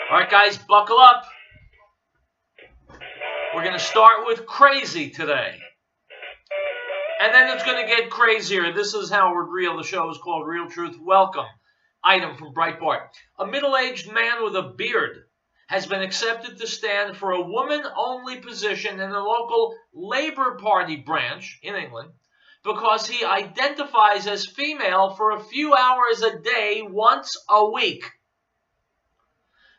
All right, guys, buckle up. We're going to start with crazy today. And then it's going to get crazier. This is Howard Riell. The show is called Riell Truth. Welcome. Item from Breitbart. A middle-aged man with a beard has been accepted to stand for a woman-only position in the local Labour Party branch in England because he identifies as female for a few hours a day once a week.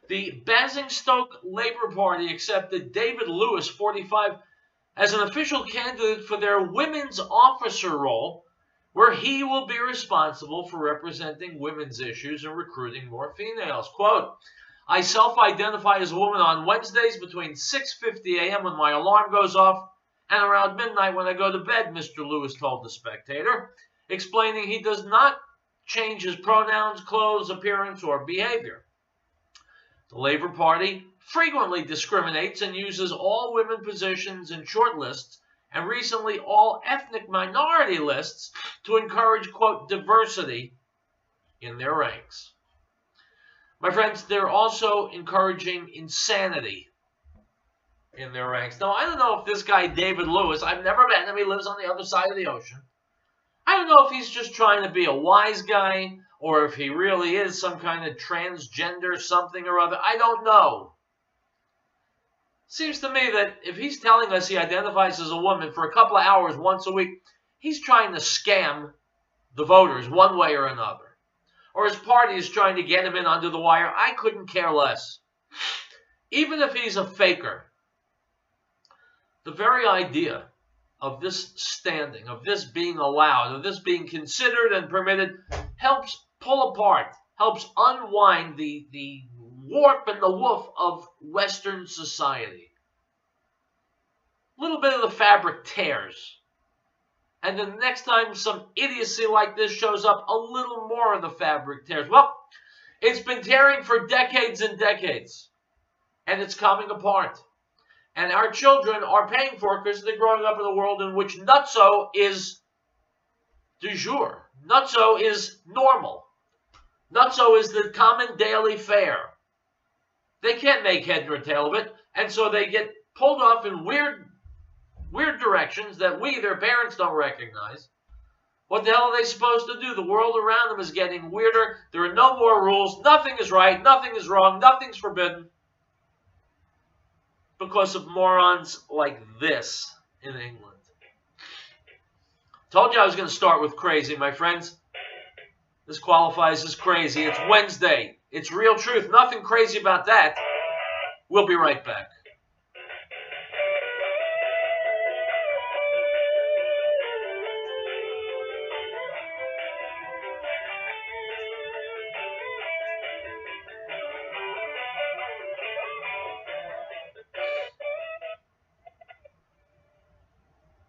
The Basingstoke Labour Party accepted David Lewis, 45, as an official candidate for their women's officer role, where he will be responsible for representing women's issues and recruiting more females. Quote, I self-identify as a woman on Wednesdays between 6:50 a.m. when my alarm goes off and around midnight when I go to bed, Mr. Lewis told The Spectator, explaining he does not change his pronouns, clothes, appearance, or behavior. The Labour Party frequently discriminates and uses all women positions in short lists and recently all ethnic minority lists to encourage, quote, diversity in their ranks. My friends, they're also encouraging insanity in their ranks. Now, I don't know if this guy, David Lewis, I've never met him. He lives on the other side of the ocean. I don't know if he's just trying to be a wise guy or if he really is some kind of transgender something or other. I don't know. Seems to me that if he's telling us he identifies as a woman for a couple of hours once a week, he's trying to scam the voters one way or another. Or his party is trying to get him in under the wire. I couldn't care less. Even if he's a faker, the very idea of this standing, of this being allowed, of this being considered and permitted, helps pull apart, helps unwind the warp and the woof of Western society. A little bit of the fabric tears. And the next time some idiocy like this shows up, a little more of the fabric tears. Well, it's been tearing for decades and decades. And it's coming apart. And our children are paying for it because they're growing up in a world in which nutso is du jour. Nutso is normal. Nutso is the common daily fare. They can't make head nor tail of it, and so they get pulled off in weird directions that we, their parents, don't recognize. What the hell are they supposed to do? The world around them is getting weirder. There are no more rules. Nothing is right. Nothing is wrong. Nothing's forbidden. Because of morons like this in England. Told you I was going to start with crazy, my friends. This qualifies as crazy. It's Wednesday. It's Riell Truth. Nothing crazy about that. We'll be right back.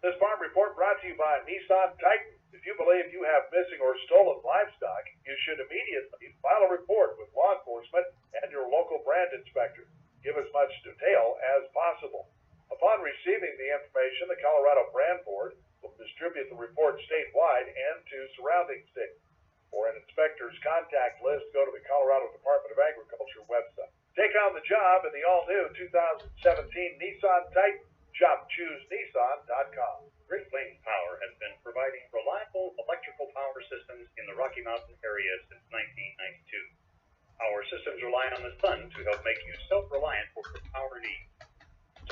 This farm report brought to you by Nissan Titan. If you believe you have missing or stolen livestock, you should immediately file a report with law enforcement and your local brand inspector. Give as much detail as possible. Upon receiving the information, the Colorado Brand Board will distribute the report statewide and to surrounding states. For an inspector's contact list, go to the Colorado Department of Agriculture website. Take on the job in the all-new 2017 Nissan Titan. Shop ChooseNissan.com. Great Plains Power has been providing reliable electrical power systems in the Rocky Mountain area since 1992. Our systems rely on the sun to help make you self-reliant for your power needs.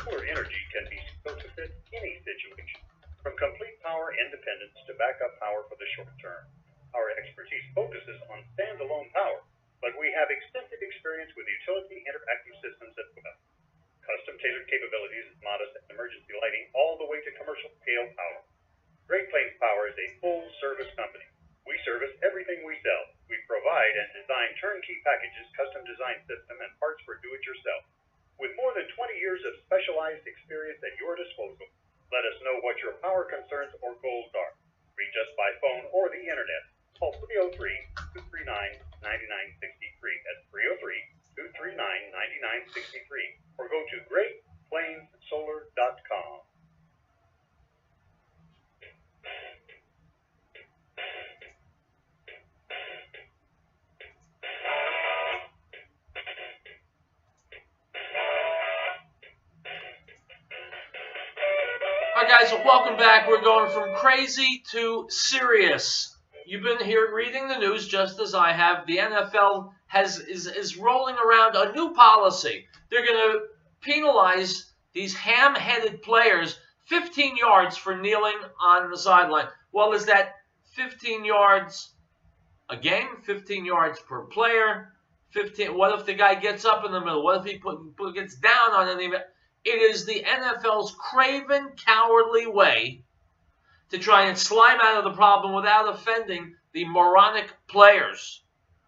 Solar energy can be so to fit any situation, from complete power independence to backup power for the short term. Our expertise focuses on standalone power, but we have extensive experience with utility interactive systems as well. Custom-tailored capabilities, modest and emergency lighting, all the way to commercial-scale power. Great Plains Power is a full-service company. We service everything we sell. We provide and design turnkey packages, custom-designed system, and parts for do-it-yourself. With more than 20 years of specialized experience at your disposal, let us know what your power concerns or goals are. Reach us by phone or the internet. Call 303-239-9963. That's 303-239-9963. Or go to GreatPlainsSolar.com. guys, welcome back. We're going from crazy to serious. You've been here reading the news just as I have. The NFL is rolling around a new policy. They're going to penalize these ham-headed players 15 yards for kneeling on the sideline. Well, is that 15 yards a game? 15 yards per player? 15. What if the guy gets up in the middle? What if he gets down on any? It is the NFL's craven, cowardly way to try and slime out of the problem without offending the moronic players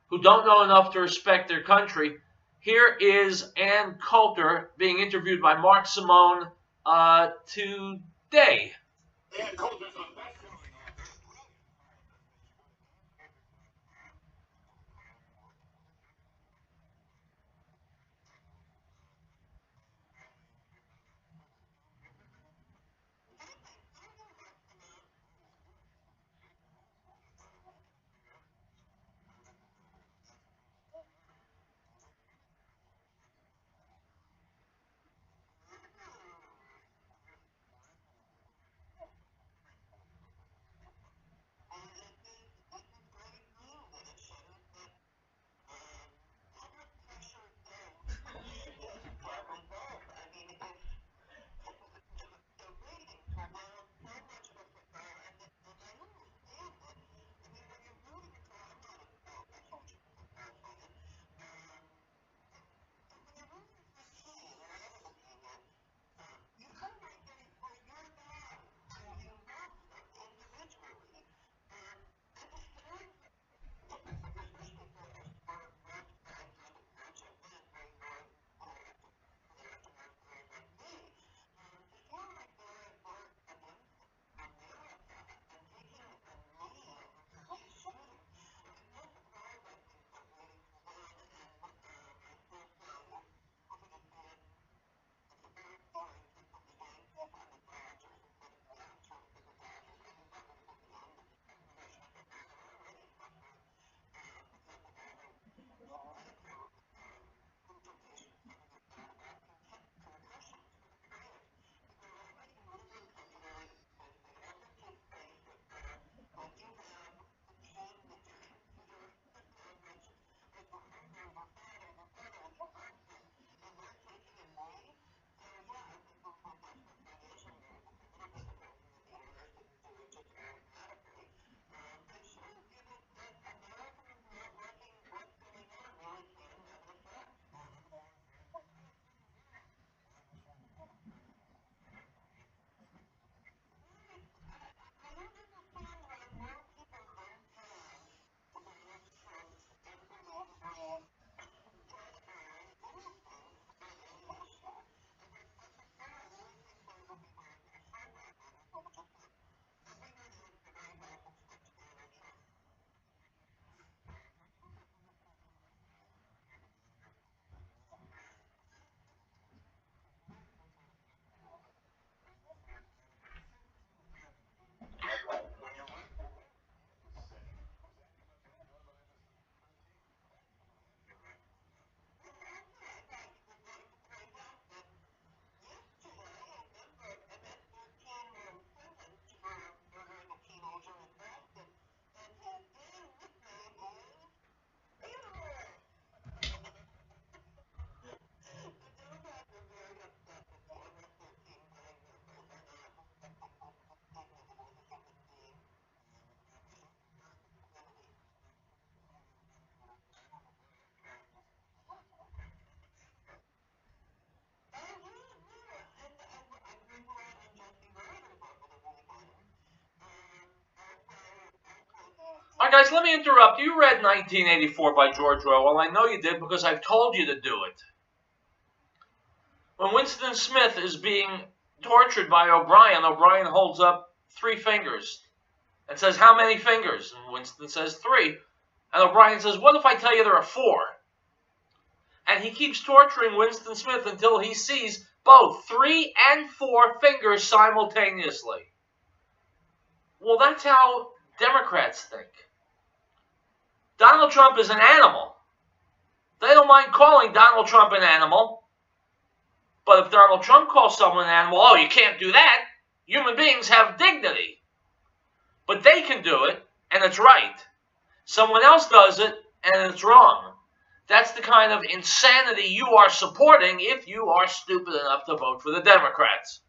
who don't know enough to respect their country. Here is Ann Coulter being interviewed by Mark Simone today. Ann Coulter's on best-selling author. All right, guys, let me interrupt. You read 1984 by George Orwell. I know you did because I've told you to do it. When Winston Smith is being tortured by O'Brien, O'Brien holds up 3 fingers and says, "How many fingers?" And Winston says 3. And O'Brien says, "What if I tell you there are 4? And he keeps torturing Winston Smith until he sees both 3 and 4 fingers simultaneously. Well, that's how Democrats think. Donald Trump is an animal. They don't mind calling Donald Trump an animal. But if Donald Trump calls someone an animal, oh, you can't do that. Human beings have dignity. But they can do it, and it's right. Someone else does it, and it's wrong. That's the kind of insanity you are supporting if you are stupid enough to vote for the Democrats.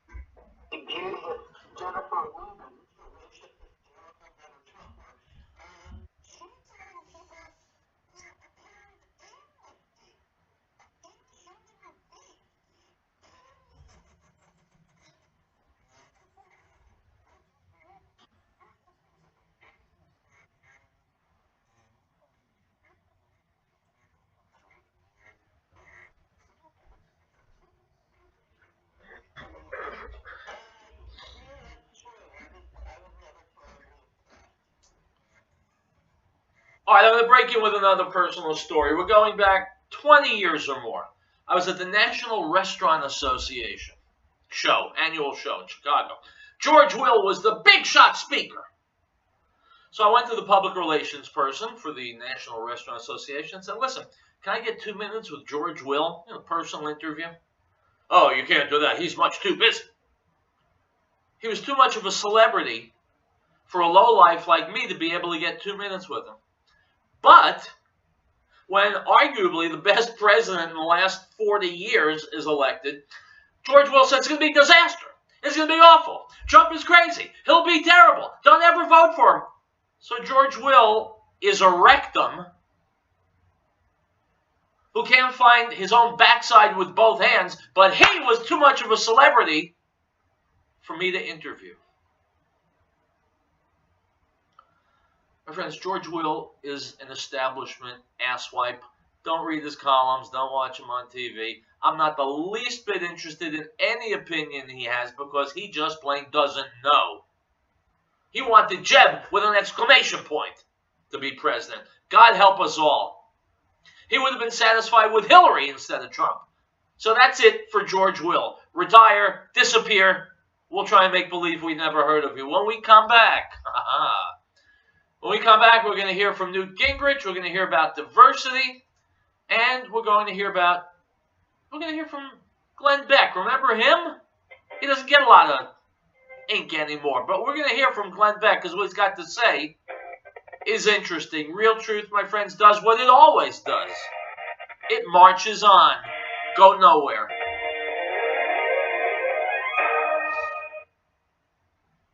All right, I'm going to break in with another personal story. We're going back 20 years or more. I was at the National Restaurant Association annual show in Chicago. George Will was the big shot speaker. So I went to the public relations person for the National Restaurant Association and said, listen, can I get 2 minutes with George Will, personal interview? Oh, you can't do that. He's much too busy. He was too much of a celebrity for a lowlife like me to be able to get 2 minutes with him. But when arguably the best president in the last 40 years is elected, George Will said it's going to be a disaster. It's going to be awful. Trump is crazy. He'll be terrible. Don't ever vote for him. So George Will is a rectum who can't find his own backside with both hands, but he was too much of a celebrity for me to interview. My friends, George Will is an establishment asswipe. Don't read his columns. Don't watch him on TV. I'm not the least bit interested in any opinion he has because he just plain doesn't know. He wanted Jeb with an exclamation point to be president. God help us all. He would have been satisfied with Hillary instead of Trump. So that's it for George Will. Retire, disappear. We'll try and make believe we never heard of you. When we come back, we're going to hear from Newt Gingrich. We're going to hear about diversity. And we're going to hear from Glenn Beck. Remember him? He doesn't get a lot of ink anymore. But we're going to hear from Glenn Beck because what he's got to say is interesting. Riell Truth, my friends, does what it always does. It marches on. Go nowhere.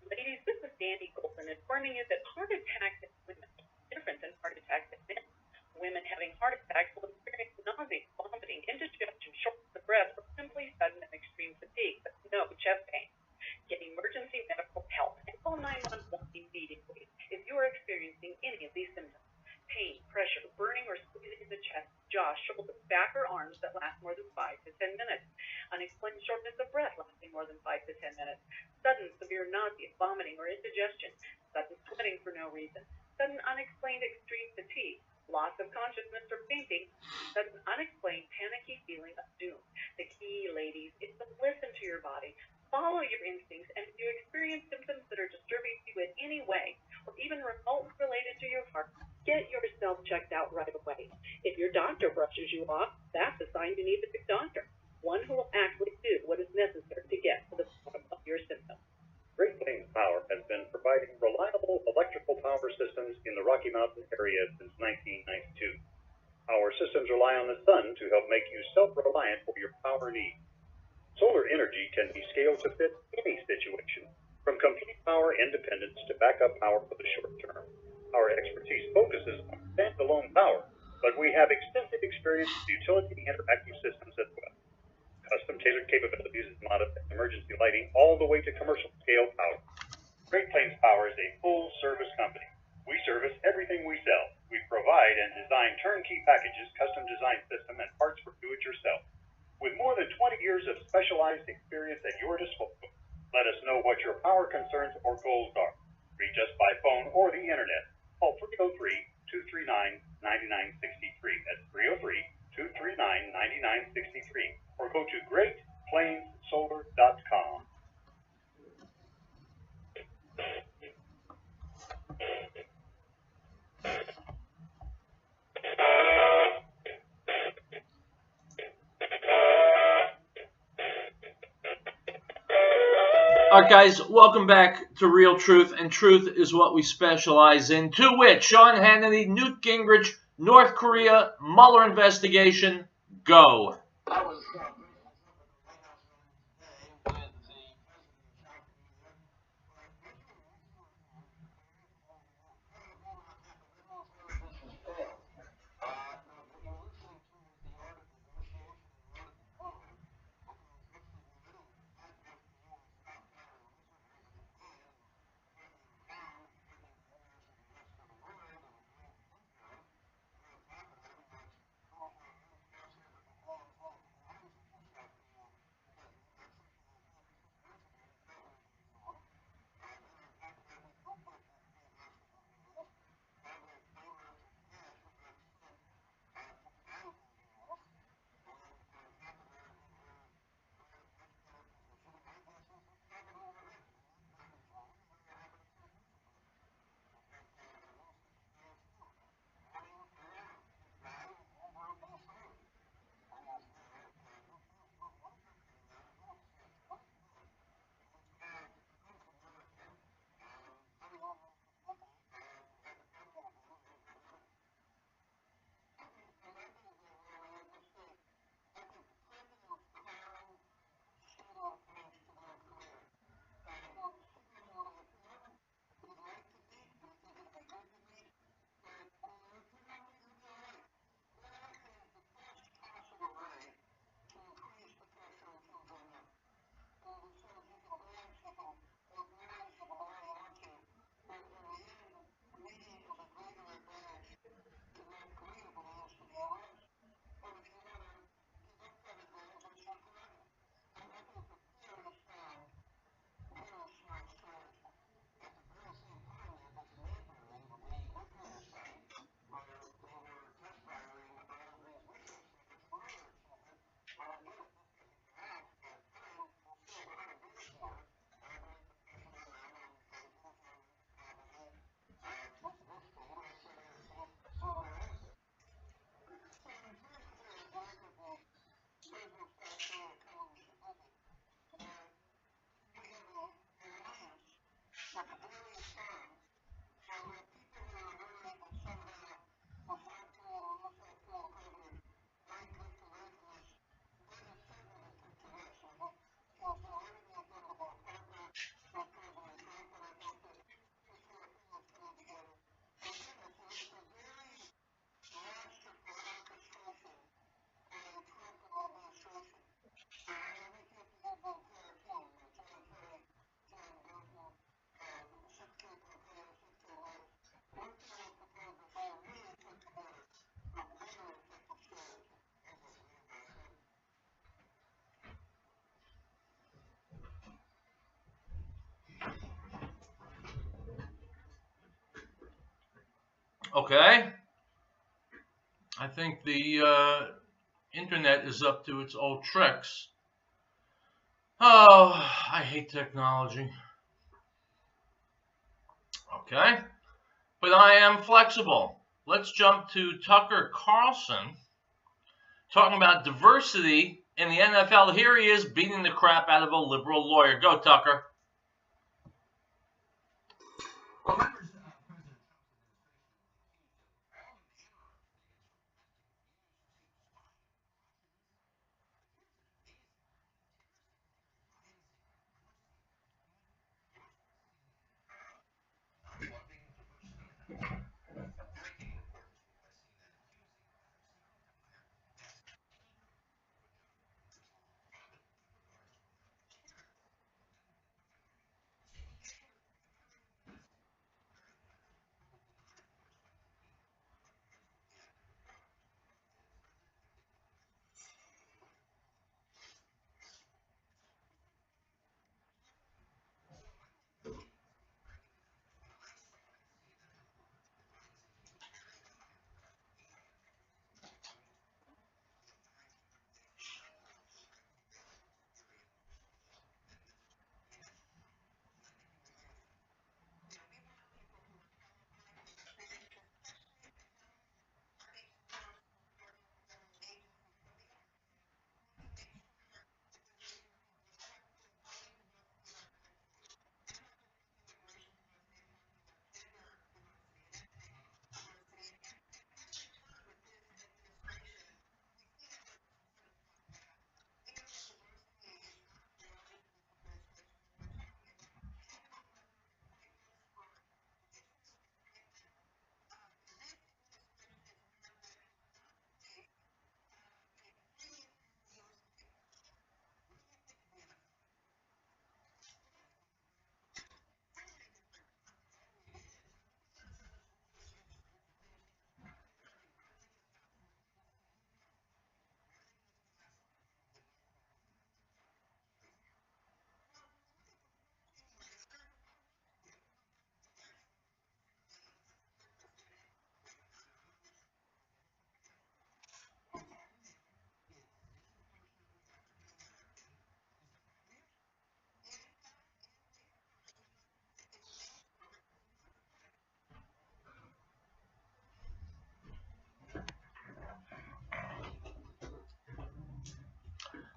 Ladies, this is Danny Golden informing you that heart attacks in women are different than heart attacks in men. Women having heart attacks will experience nausea, vomiting, indigestion, shortness of breath, or simply sudden and extreme fatigue, but no chest pain. Get emergency medical help and call 911 immediately if you are experiencing any of these symptoms. Pain, pressure, burning or squeezing in the chest, jaw, shoulder, back, or arms that last more than 5 to 10 minutes. Unexplained shortness of breath lasting more than 5 to 10 minutes. Sudden severe nausea, vomiting, or indigestion. Sudden sweating for no reason. Sudden unexplained extreme fatigue. Loss of consciousness or fainting. Sudden unexplained panicky feeling of doom. The key, ladies, is to listen to your body. Follow your instincts, and if you experience symptoms that are disturbing you in any way, or even remotely related to your heart, get yourself checked out right away. If your doctor brushes you off, that's a sign you need a big doctor, one who will actually do what is necessary to get to the bottom of your symptoms. Great Plains Power has been providing reliable electrical power systems in the Rocky Mountain area since 1992. Our systems rely on the sun to help make you self-reliant for your power needs. Solar energy can be scaled to fit any situation, from complete power independence to backup power for the short term. Our expertise focuses on standalone power, but we have extensive experience with utility interactive systems as well. Custom-tailored capabilities that modify emergency lighting all the way to commercial-scale power. Great Plains Power is a full-service company. We service everything we sell. We provide and design turnkey packages, custom design system, and parts for do-it-yourself. With more than 20 years of specialized experience at your disposal, let us know what your power concerns or goals are. Reach us by phone or the internet. Call 303-239-9963. That's 303-239-9963. Or go to GreatPlainsSolar.com. All right, guys, welcome back to Real Truth, and truth is what we specialize in. To which, Sean Hannity, Newt Gingrich, North Korea, Mueller investigation, go. Okay. I think the internet is up to its old tricks. Oh, I hate technology. Okay. But I am flexible. Let's jump to Tucker Carlson talking about diversity in the NFL. Here he is beating the crap out of a liberal lawyer. Go, Tucker.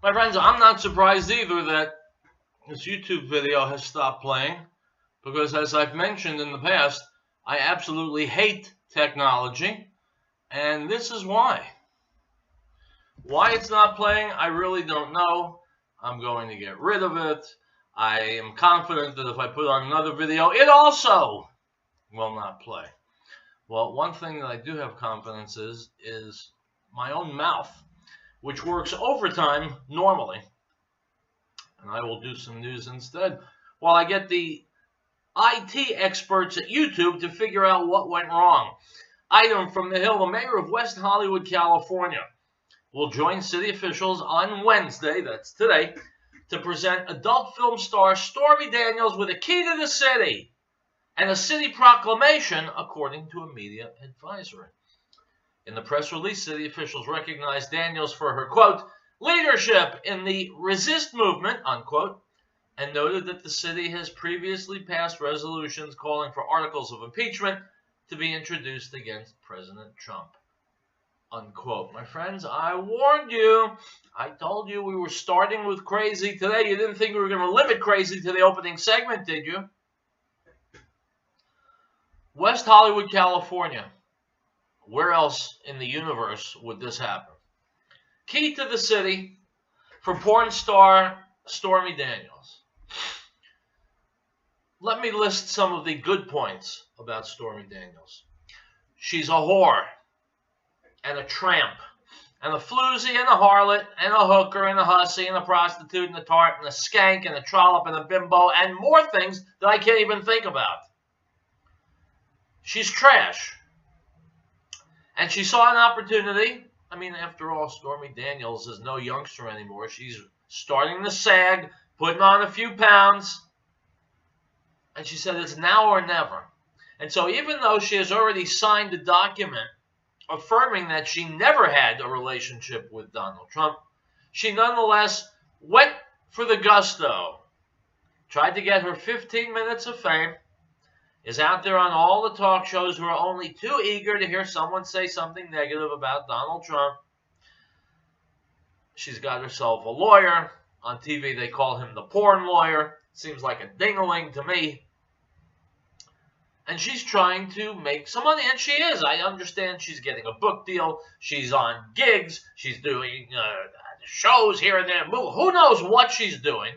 My friends, I'm not surprised either that this YouTube video has stopped playing, because as I've mentioned in the past, I absolutely hate technology, and this is why. Why it's not playing, I really don't know. I'm going to get rid of it. I am confident that if I put on another video, it also will not play. Well, one thing that I do have confidence is my own mouth, which works overtime normally. And I will do some news instead, while I get the IT experts at YouTube to figure out what went wrong. Item from the Hill: the mayor of West Hollywood, California, will join city officials on Wednesday, that's today, to present adult film star Stormy Daniels with a key to the city and a city proclamation, according to a media advisory. In the press release, city officials recognized Daniels for her, quote, leadership in the resist movement, unquote, and noted that the city has previously passed resolutions calling for articles of impeachment to be introduced against President Trump, unquote. My friends, I warned you. I told you we were starting with crazy today. You didn't think we were going to limit crazy to the opening segment, did you? West Hollywood, California. Where else in the universe would this happen? Key to the city for porn star Stormy Daniels. Let me list some of the good points about Stormy Daniels. She's a whore and a tramp and a floozy and a harlot and a hooker and a hussy and a prostitute and a tart and a skank and a trollop and a bimbo and more things that I can't even think about. She's trash. And she saw an opportunity. I mean, after all, Stormy Daniels is no youngster anymore. She's starting to sag, putting on a few pounds. And she said it's now or never. And so even though she has already signed a document affirming that she never had a relationship with Donald Trump, she nonetheless went for the gusto, tried to get her 15 minutes of fame, is out there on all the talk shows who are only too eager to hear someone say something negative about Donald Trump. She's got herself a lawyer. On TV, they call him the porn lawyer. Seems like a ding-a-ling to me. And she's trying to make some money, and she is. I understand she's getting a book deal. She's on gigs. She's doing shows here and there. Who knows what she's doing?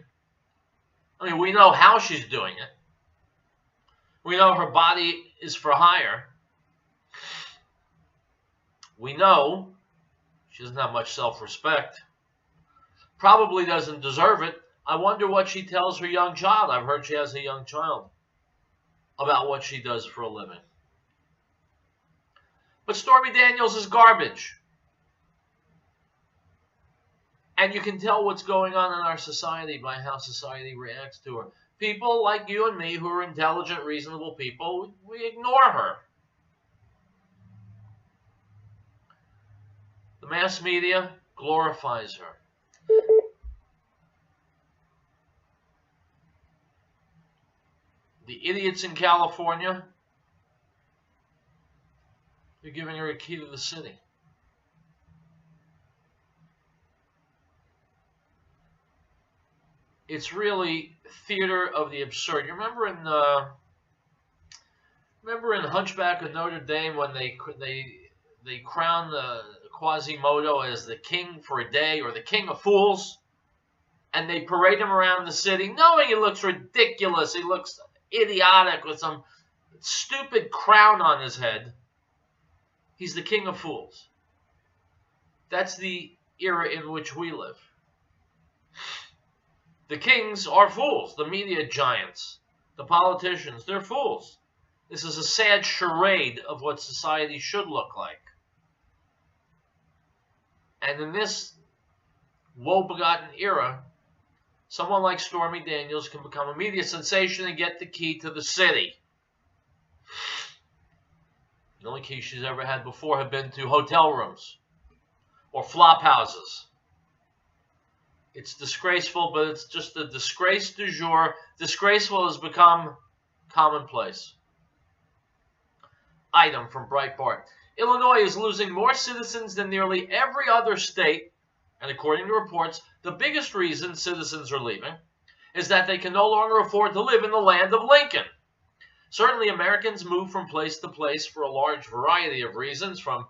I mean, we know how she's doing it. We know her body is for hire. We know she doesn't have much self-respect. Probably doesn't deserve it. I wonder what she tells her young child. I've heard she has a young child about what she does for a living. But Stormy Daniels is garbage. And you can tell what's going on in our society by how society reacts to her. People like you and me who are intelligent, reasonable people, we ignore her. The mass media glorifies her. The idiots in California, they're giving her a key to the city. It's really theater of the absurd. You remember in Hunchback of Notre Dame when they crowned Quasimodo as the king for a day, or the king of fools, and they parade him around the city, knowing he looks ridiculous. He looks idiotic with some stupid crown on his head. He's the king of fools. That's the era in which we live. The kings are fools. The media giants, the politicians, they're fools. This is a sad charade of what society should look like. And in this woe-begotten era, someone like Stormy Daniels can become a media sensation and get the key to the city. The only key she's ever had before have been to hotel rooms or flop houses. It's disgraceful, but it's just a disgrace du jour. Disgraceful has become commonplace. Item from Breitbart. Illinois is losing more citizens than nearly every other state And according to reports, the biggest reason citizens are leaving is that they can no longer afford to live in the land of Lincoln. Certainly, Americans move from place to place for a large variety of reasons, from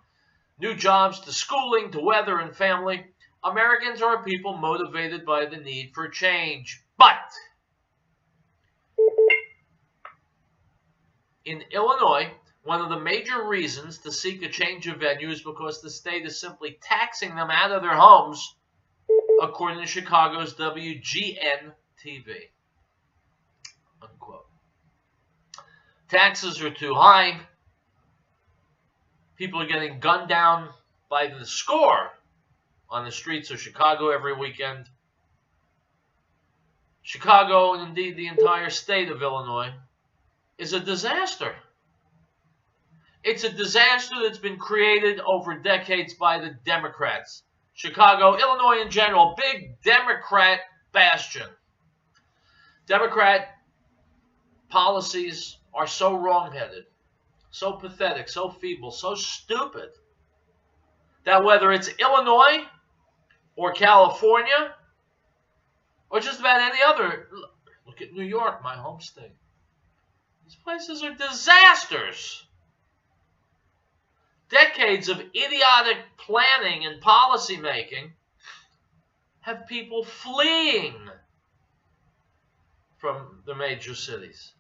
new jobs to schooling to weather and family. Americans are a people motivated by the need for change. But in Illinois, one of the major reasons to seek a change of venue is because the state is simply taxing them out of their homes, according to Chicago's WGN-TV. Unquote. Taxes are too high. People are getting gunned down by the score on the streets of Chicago every weekend. Chicago, and indeed the entire state of Illinois, is a disaster. It's a disaster that's been created over decades by the Democrats. Chicago, Illinois in general, big Democrat bastion. Democrat policies are so wrong-headed, so pathetic, so feeble, so stupid, that whether it's Illinois or California or just about any other, look at New York, my home state. These places are disasters. Decades of idiotic planning and policy making have people fleeing from the major cities.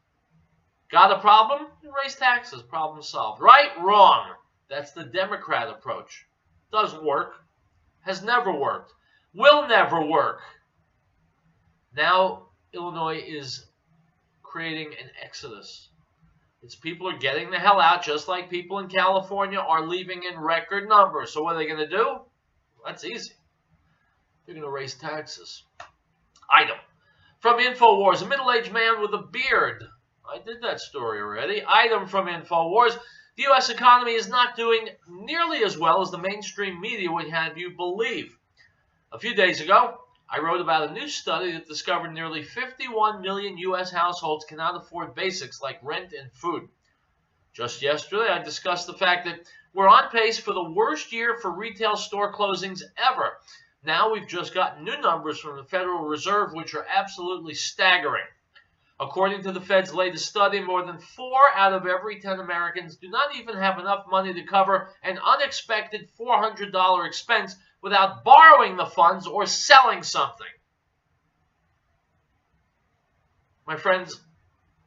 Got a problem? Raise taxes. Problem solved. Right? Wrong. That's the Democrat approach. Doesn't work. Has never worked. Will never work. Now Illinois is creating an exodus. Its people are getting the hell out, just like people in California are leaving in record numbers. So what are they going to do? That's easy. They're going to raise taxes. Item. From InfoWars, a middle-aged man with a beard. I did that story already. Item from InfoWars. The U.S. economy is not doing nearly as well as the mainstream media would have you believe. A few days ago, I wrote about a new study that discovered nearly 51 million U.S. households cannot afford basics like rent and food. Just yesterday, I discussed the fact that we're on pace for the worst year for retail store closings ever. Now we've just gotten new numbers from the Federal Reserve, which are absolutely staggering. According to the Fed's latest study, more than 4 out of every 10 Americans do not even have enough money to cover an unexpected $400 expense without borrowing the funds or selling something. My friends,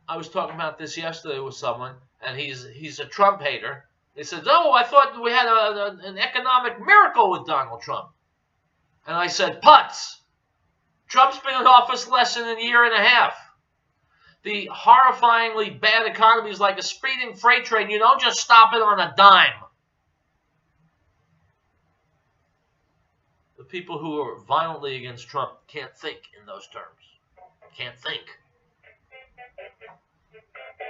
I was talking about this yesterday with someone, and he's a Trump hater. They said, oh, I thought we had an economic miracle with Donald Trump. And I said, putz. Trump's been in office less than a year and a half. The horrifyingly bad economy is like a speeding freight train. You don't just stop it on a dime. The people who are violently against Trump can't think in those terms. Can't think.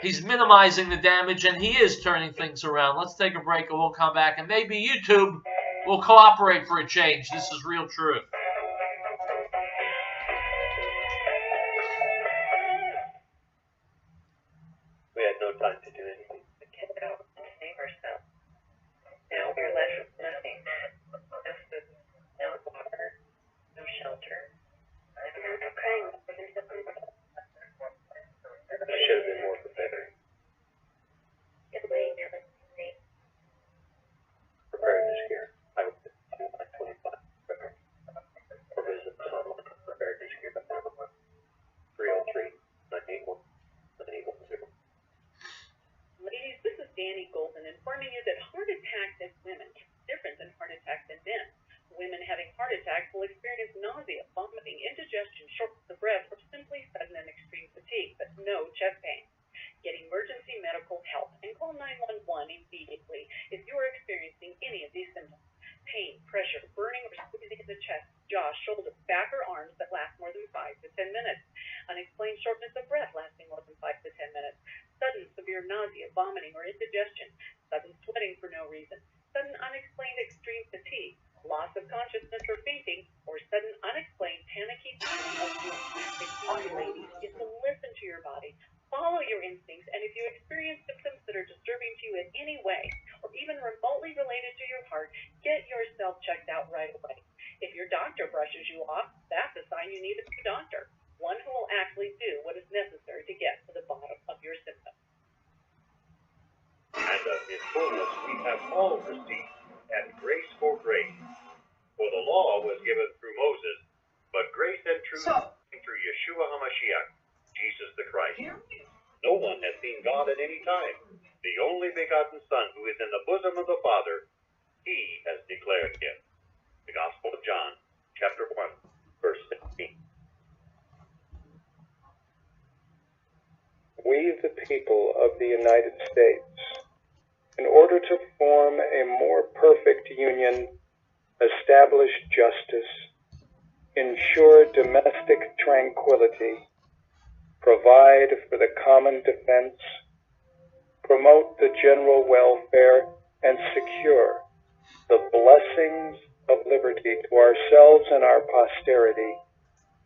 He's minimizing the damage, and he is turning things around. Let's take a break, and we'll come back, and maybe YouTube will cooperate for a change. This is Riell Truth. We had no time to do anything. We get out and save ourselves. Now we're left with nothing. No food, no water, no shelter. I'm crying. I should have been more prepared. It's late now. Preparedness gear. I would do like 25. Or visit some preparedness gear. 303 981 9810. Ladies, this is Danny Golden informing you that heart attacks in women is different than heart attacks in men. Women having heart attacks will experience nausea, vomiting, indigestion, shortness of breath, or simply sudden and extreme fatigue, but no chest pain. Get emergency medical help and call 911 immediately if you are experiencing any of these symptoms. Pain, pressure, burning or squeezing in the chest, jaw, shoulder, back, or arms that last more than 5 to 10 minutes. Unexplained shortness of breath lasting more than 5 to 10 minutes. Sudden severe nausea, vomiting, or indigestion. Sudden sweating for no reason. Sudden unexplained extreme fatigue. Loss of consciousness or fainting, or sudden unexplained panicky feeling. Ladies, is to listen to your body, follow your instincts, and if you experience symptoms that are disturbing to you in any way, or even remotely related to your heart, get yourself checked out right away. If your doctor fullness we have all received, and grace for grace. For the law was given through Moses, but grace and truth came through Yeshua HaMashiach, Jesus the Christ. No one has seen God at any time. The only begotten Son, who is in the bosom of the Father, he has declared him. The Gospel of John, chapter 1, verse 16. We, the people of the United States, in order to form a more perfect union, establish justice, ensure domestic tranquility, provide for the common defense, promote the general welfare, and secure the blessings of liberty to ourselves and our posterity,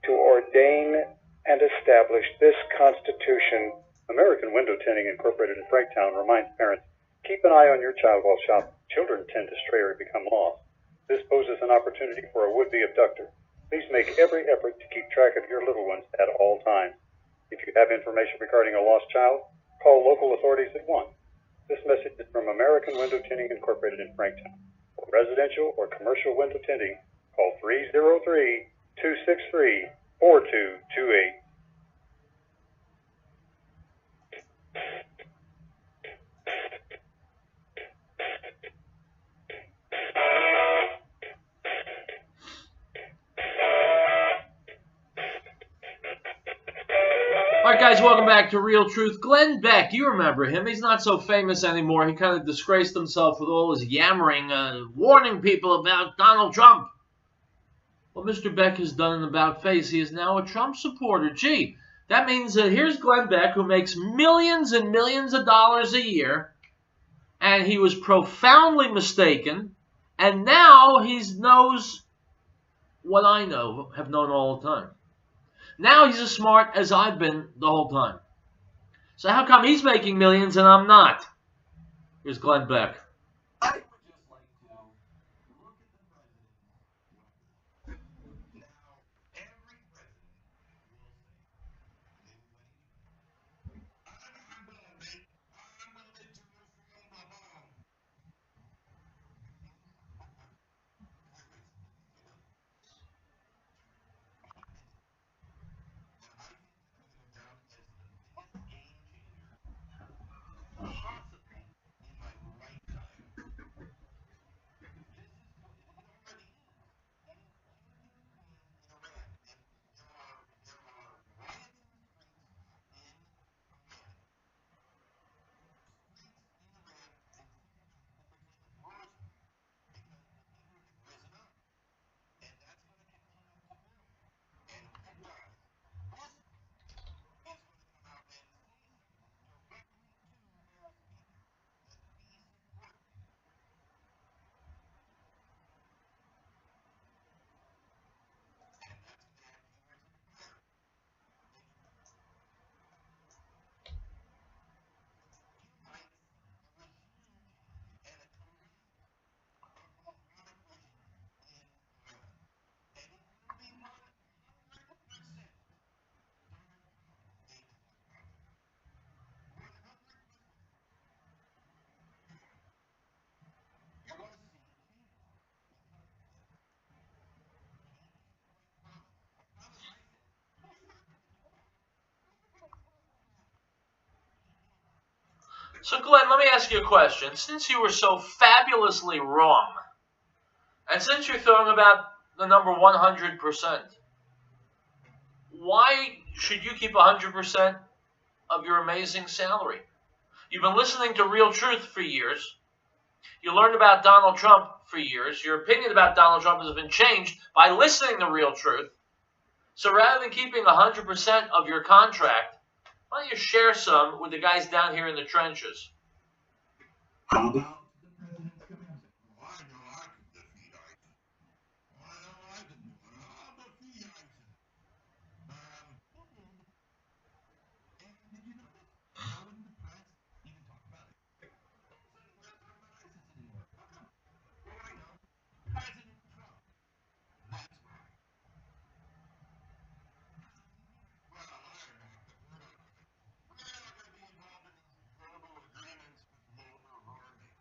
to ordain and establish this Constitution. American Window Tinting Incorporated in Franktown reminds parents, keep an eye on your child while shopping. Children tend to stray or become lost. This poses an opportunity for a would-be abductor. Please make every effort to keep track of your little ones at all times. If you have information regarding a lost child, call local authorities at once. This message is from American Window Tinting Incorporated in Franktown. For residential or commercial window tinting, call 303-263-4228. All right, guys, welcome back to Riell Truth. Glenn Beck, you remember him. He's not so famous anymore. He kind of disgraced himself with all his yammering, warning people about Donald Trump. Well, Mr. Beck has done an about-face. He is now a Trump supporter. Gee, that means here's Glenn Beck, who makes millions and millions of dollars a year, and he was profoundly mistaken, and now he knows what I know, have known all the time. Now he's as smart as I've been the whole time. So how come he's making millions and I'm not? Here's Glenn Beck. I would just like to look at the president. Now, every president will say, I'm going to make unlimited from the home. Possibly in my lifetime. This is it already is. In Iran, there are riots in the streets in Iran. Streets in Iran, and the worst because the people have risen up, and that's going to continue to build. And when it does, this is going to come out and say directly to those people that we support. And that's going to have two years of fire. You might see a regime change and a collision of the Islamic regime in Iran. And it will be 100% Donald Trump made this possible. 100%. You're going to see changes. I promise. I said, So Glenn, let me ask you a question. Since you were so fabulously wrong, and since you're throwing about the number 100%, why should you keep 100% of your amazing salary? You've been listening to Riell Truth for years. You learned about Donald Trump for years. Your opinion about Donald Trump has been changed by listening to Riell Truth. So rather than keeping 100% of your contract, why don't you share some with the guys down here in the trenches? how about the president's commander? Well, I know I can defeat ISIS. I know I can do it. I'll defeat ISIS. And did you notice how in the press even talk about it? All of a sudden, we're not talking about ISIS anymore. How come? Well, I know. President Trump. That's right. Well, I don't know, but we're not going to be involved in these verbal agreements with local army.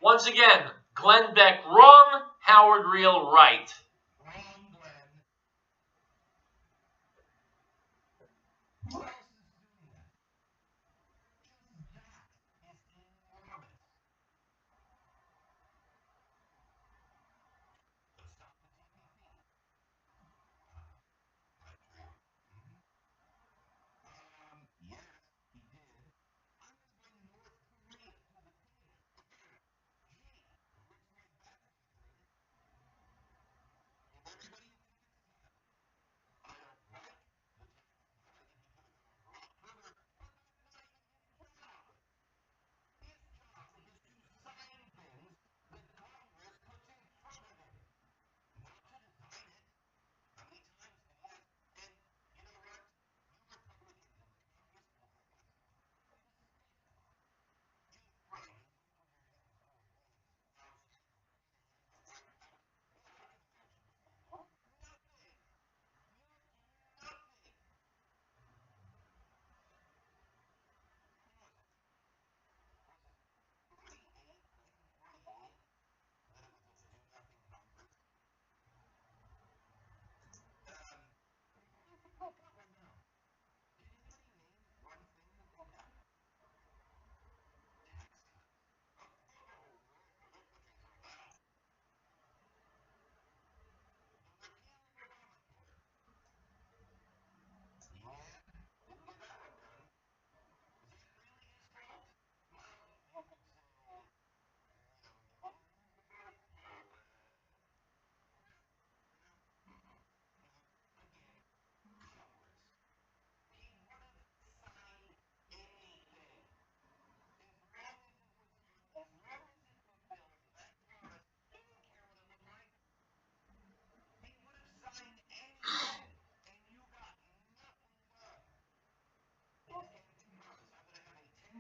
Once again, Glenn Beck wrong, Howard Riell right. Wrong, Glenn. Who else is doing that? Just that is enormous. So stop the TPP. That's true. Yes, he did. I'm going to bring North Korea to the table. Gee, which way back is it, Korea? If everybody I don't like the TPP, I think you could have gone a lot further, but that's not his job. His job is to sign things that Congress puts in front of him, not to design it. How many times? And yes, and you know what? You Republicans in the Congress will have this. You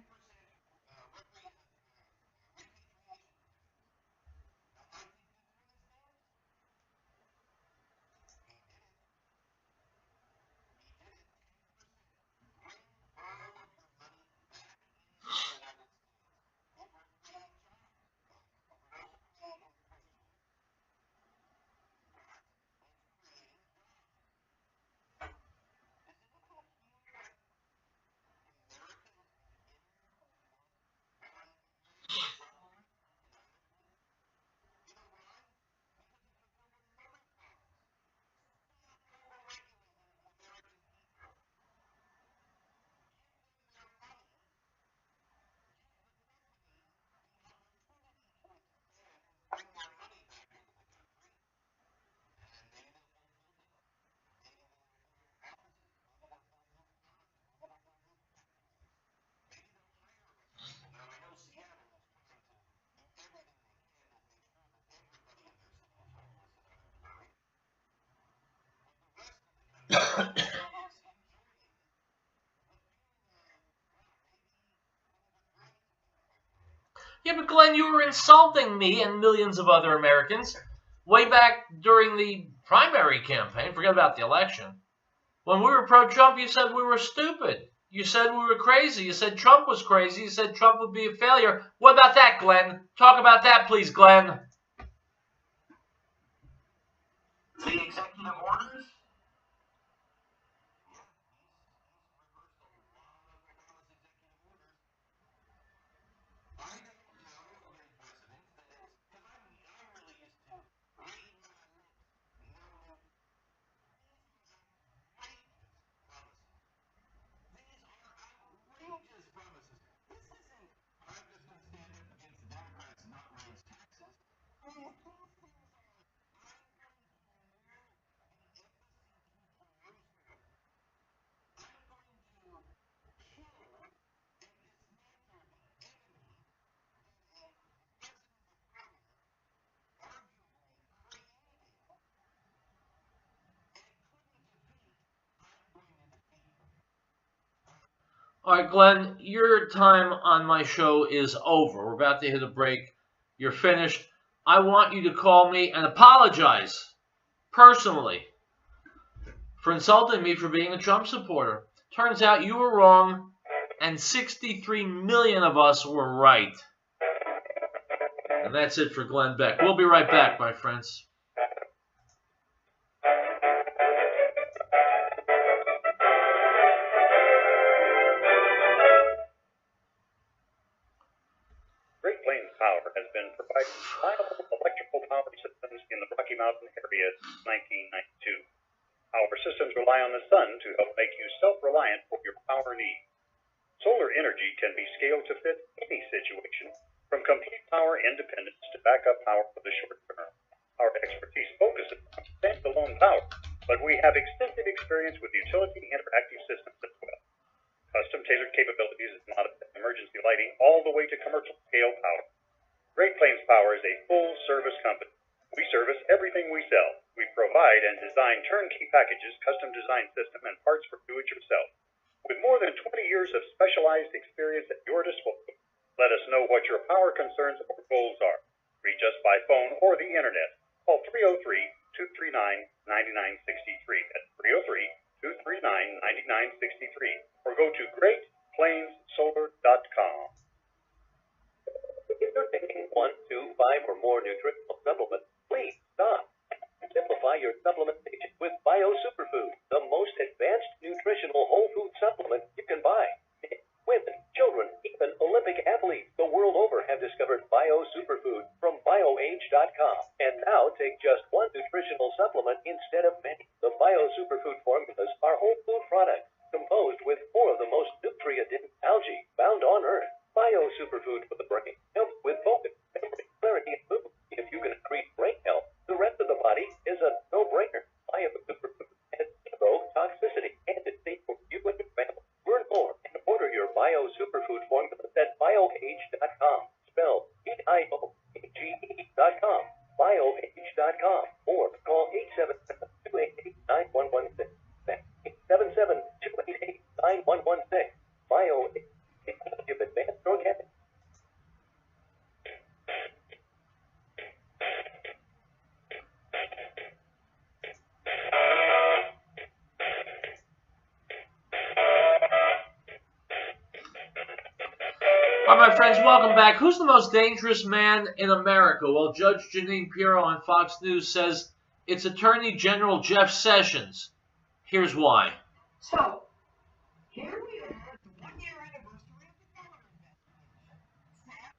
right. Yeah, but Glenn, you were insulting me and millions of other Americans way back during the primary campaign. Forget about the election. When we were pro-Trump, you said we were stupid. You said we were crazy. You said Trump was crazy. You said Trump would be a failure. What about that, Glenn? Talk about that, please, Glenn. The executive orders? All right, Glenn, your time on my show is over. We're about to hit a break. You're finished. I want you to call me and apologize personally for insulting me for being a Trump supporter. Turns out you were wrong, and 63 million of us were right. And that's it for Glenn Beck. We'll be right back, my friends. Great Plains Power has been providing reliable electrical power systems in the Rocky Mountain area since 1992. Our systems rely on the sun to help make you self-reliant for your power needs. Solar energy can be scaled to fit any situation, from complete power independence to backup power for the short term. Our expertise focuses on standalone power, but we have extensive experience with utility interactive systems as well. Custom-tailored capabilities is not emergency lighting all the way to commercial scale power. Great Plains Power is a full-service company. We service everything we sell. We provide and design turnkey packages, custom design system, and parts for do-it-yourself. With more than 20 years of specialized experience at your disposal, let us know what your power concerns or goals are. Reach us by phone or the internet. Call 303-239-9963. That's 303-239-9963. Or go to GreatPlainsSolar.com. If you're taking 1, 2, 5, or more nutritional supplements, please stop. Simplify your supplementation with Bio Superfood, the most advanced nutritional whole food supplement you can buy. Women, children, even Olympic athletes the world over have discovered Bio Superfood from BioAge.com. And now take just one nutritional supplement instead of many. The Bio Superfood formulas are whole food products composed with 4 of the most nutrient-dense algae found on Earth. Bio Superfood for the brain helps with focus, memory, clarity, and mood. If you can increase brain health, the rest of the body is a no-brainer. Bio Superfood has 0 toxicity and it's safe for you and your family. Learn more and order your Bio Superfood formulas at BioAge.com. Spelled BioAge.com. BioAge.com. Or call 877-288-9116. That's 877-288-9116. BioAge. Give advanced organic. All right, my friends, welcome back. Who's the most dangerous man in America? Well, Judge Jeanine Pirro on Fox News says it's Attorney General Jeff Sessions. Here's why. So, here we are, the 1-year anniversary of the Mueller investigation. Sam,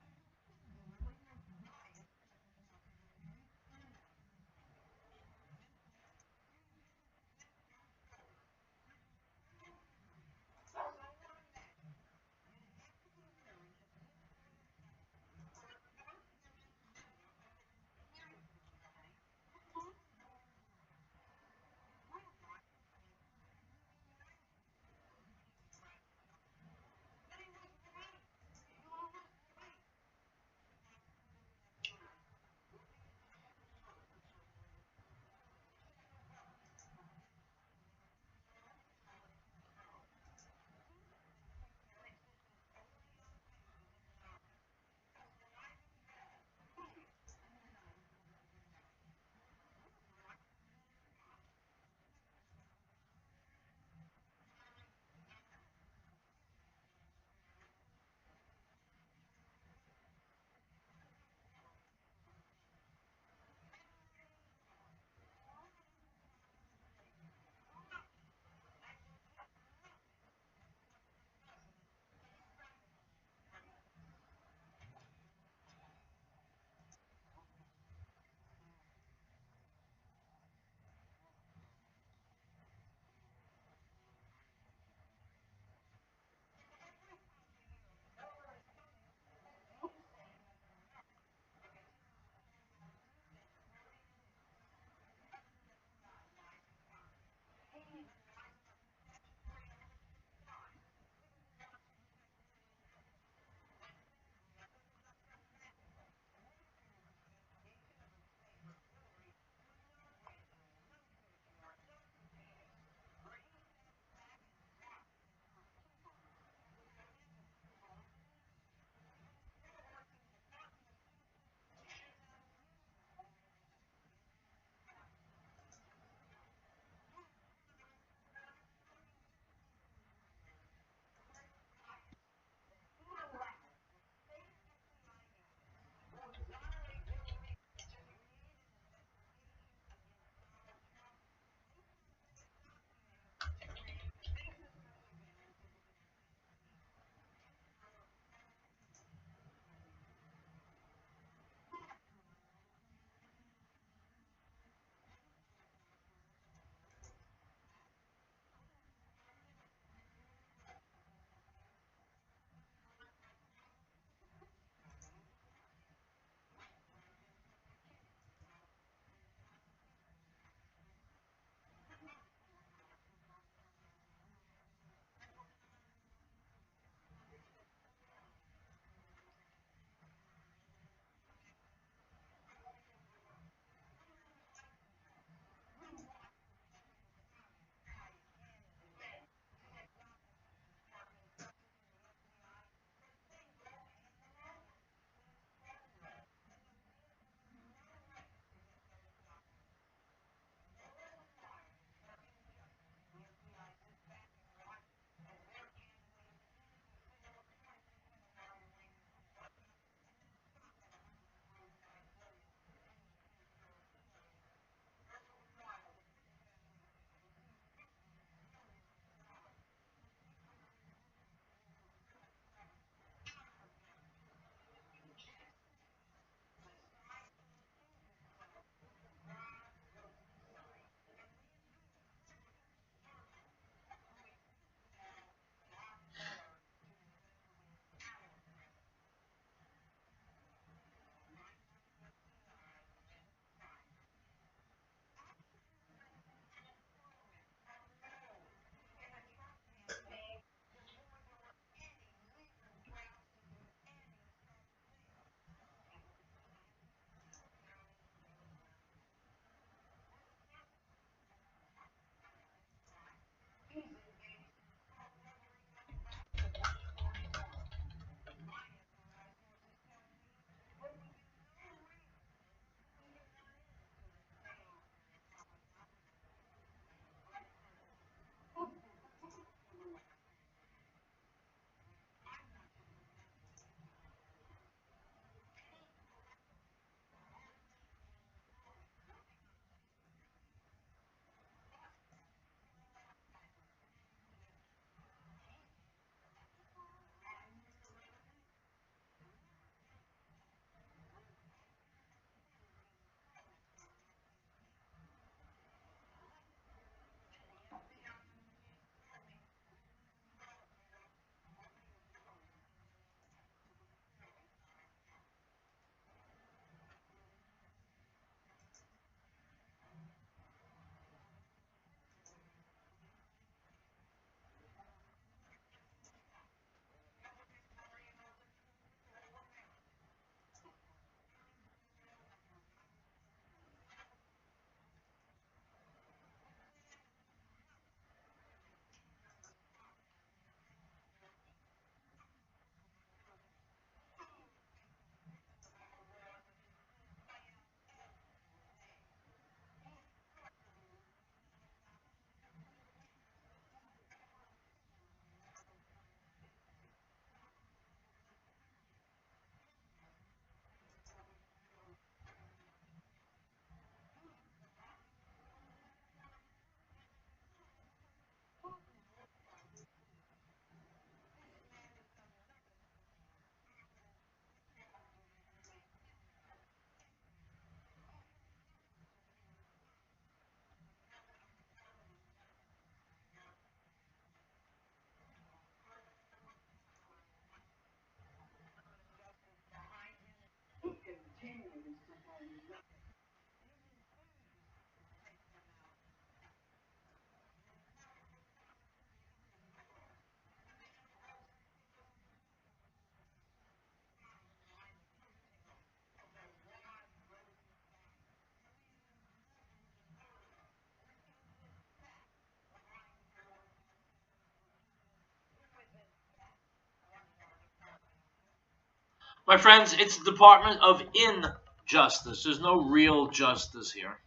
My friends, it's the Department of Injustice. There's no real justice here.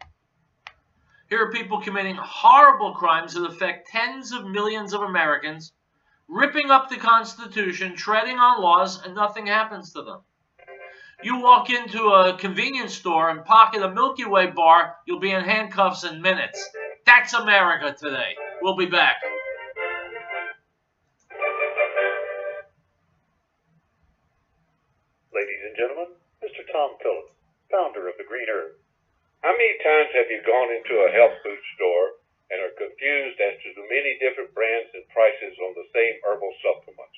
Here are people committing horrible crimes that affect tens of millions of Americans, ripping up the Constitution, treading on laws, and nothing happens to them. You walk into a convenience store and pocket a Milky Way bar, you'll be in handcuffs in minutes. That's America today. We'll be back. Ladies and gentlemen, Mr. Tom Phillips, founder of the Green Herb. How many times have you gone into a health food store and are confused as to the many different brands and prices on the same herbal supplements?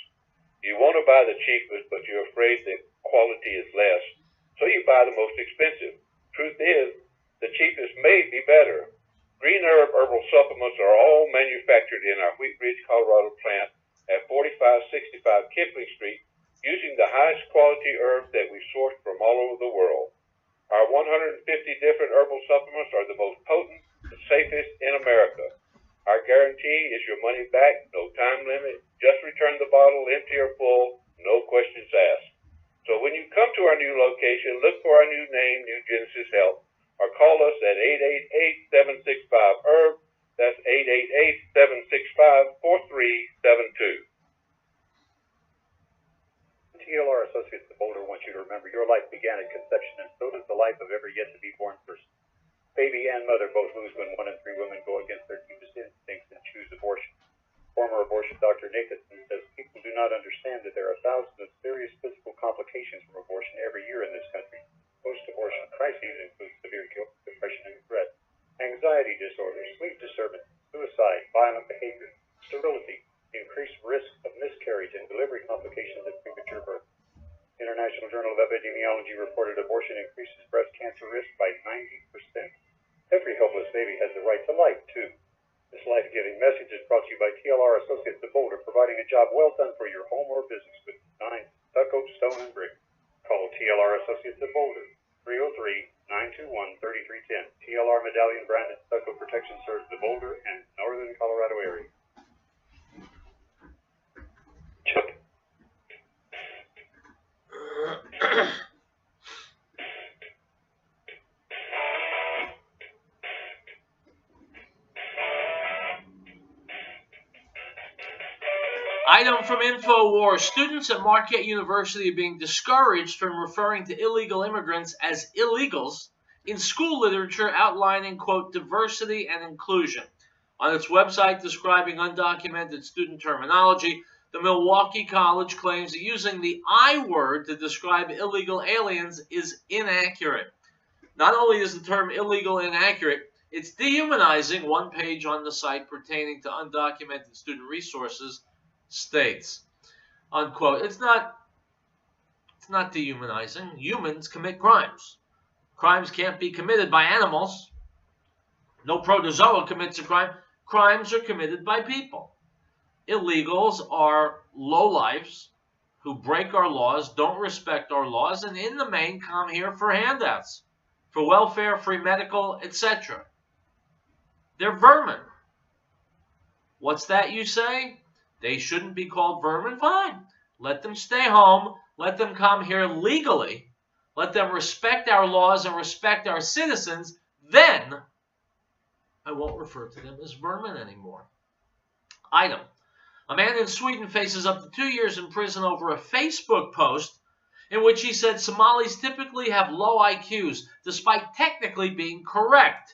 You want to buy the cheapest, but you're afraid that quality is less, so you buy the most expensive. Truth is, the cheapest may be better. Green Herb herbal supplements are all manufactured in our Wheat Ridge, Colorado plant at 4565 Kipling Street using the highest quality herbs that we source from all over the world. Our 150 different herbal supplements are the most potent and safest in America. Our guarantee is your money back, no time limit. Just return the bottle empty or full, no questions asked. So when you come to our new location, look for our new name, New Genesis Health, or call us at 888-765-HERB. That's 888-765-4372. TLR Associates of Boulder wants you to remember your life began at conception, and so does the life of every yet-to-be-born person. Baby and mother both lose when 1 in 3 women go against their deepest instincts and choose abortion. Former abortion doctor Nathanson says people do not understand that there are thousands of serious physical complications from abortion every year in this country. Post-abortion crises include severe guilt, depression and regret, anxiety disorders, sleep disturbance, suicide, violent behavior, sterility, increased risk of miscarriage and delivery complications at premature birth. International Journal of Epidemiology reported abortion increases breast cancer risk by 90%. Every helpless baby has the right to life, too. This life-giving message is brought to you by TLR Associates of Boulder, providing a job well done for your home or business with design, stucco, stone, and brick. Call TLR Associates of Boulder, 303-921-3310. TLR Medallion branded stucco protection serves the Boulder and northern Colorado area. Check. Item from InfoWars. Students at Marquette University are being discouraged from referring to illegal immigrants as illegals in school literature outlining, quote, diversity and inclusion. On its website describing undocumented student terminology, the Milwaukee College claims that using the I word to describe illegal aliens is inaccurate. Not only is the term illegal inaccurate, it's dehumanizing. One page on the site pertaining to undocumented student resources states, unquote, it's not dehumanizing. Humans commit crimes. Crimes can't be committed by animals. No protozoa commits a crime. Crimes are committed by people. Illegals are lowlifes who break our laws, don't respect our laws, and in the main come here for handouts, for welfare, free medical, etc. They're vermin. What's that, you say? They shouldn't be called vermin? Fine. Let them stay home. Let them come here legally. Let them respect our laws and respect our citizens. Then I won't refer to them as vermin anymore. Item. A man in Sweden faces up to 2 years in prison over a Facebook post in which he said Somalis typically have low IQs, despite technically being correct.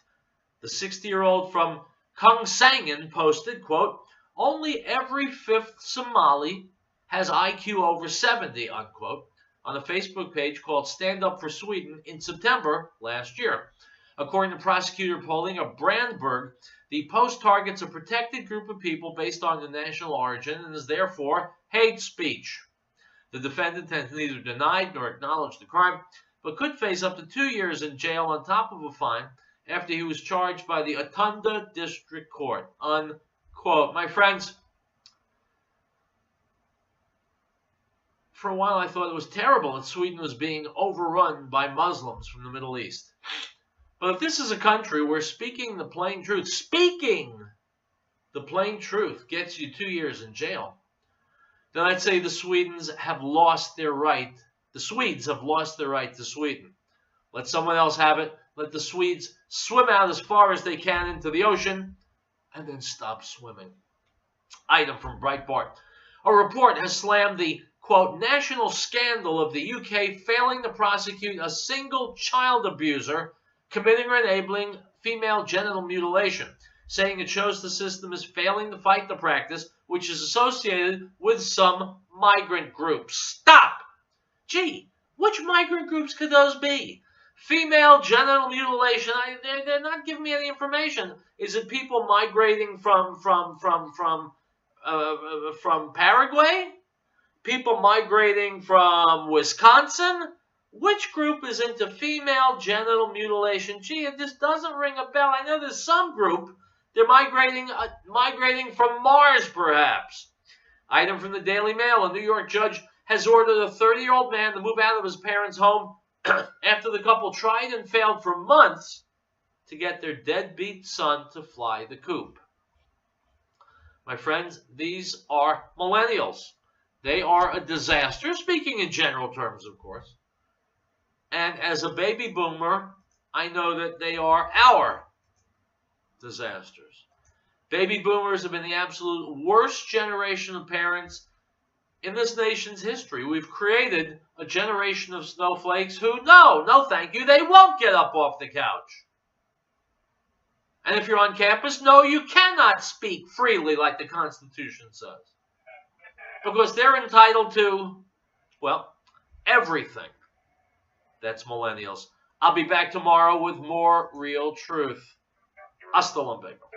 The 60-year-old from Kungsangen posted, quote, only every fifth Somali has IQ over 70, unquote, on a Facebook page called Stand Up for Sweden in September last year. According to prosecutor polling of Brandberg, the post targets a protected group of people based on their national origin and is therefore hate speech. The defendant has neither denied nor acknowledged the crime, but could face up to 2 years in jail on top of a fine after he was charged by the Atunda District Court, unquote. My friends, for a while I thought it was terrible that Sweden was being overrun by Muslims from the Middle East. But if this is a country where speaking the plain truth gets you 2 years in jail, then I'd say the Swedes have lost their right, the The Swedes have lost their right to Sweden. Let someone else have it. Let the Swedes swim out as far as they can into the ocean and then stop swimming. Item from Breitbart. A report has slammed the, quote, national scandal of the UK failing to prosecute a single child abuser committing or enabling female genital mutilation, saying it shows the system is failing to fight the practice, which is associated with some migrant groups. Stop! Gee, which migrant groups could those be? Female genital mutilation, they're not giving me any information. Is it people migrating from Paraguay? People migrating from Wisconsin? Which group is into female genital mutilation? Gee, it just doesn't ring a bell. I know there's some group. They're migrating from Mars, perhaps. Item from the Daily Mail. A New York judge has ordered a 30-year-old man to move out of his parents' home after the couple tried and failed for months to get their deadbeat son to fly the coop. My friends, these are millennials. They are a disaster, speaking in general terms, of course. And as a baby boomer, I know that they are our disasters. Baby boomers have been the absolute worst generation of parents in this nation's history. We've created a generation of snowflakes who, no thank you, they won't get up off the couch. And if you're on campus, no, you cannot speak freely like the Constitution says. Because they're entitled to, well, everything. That's millennials. I'll be back tomorrow with more Riell Truth. Hasta luego.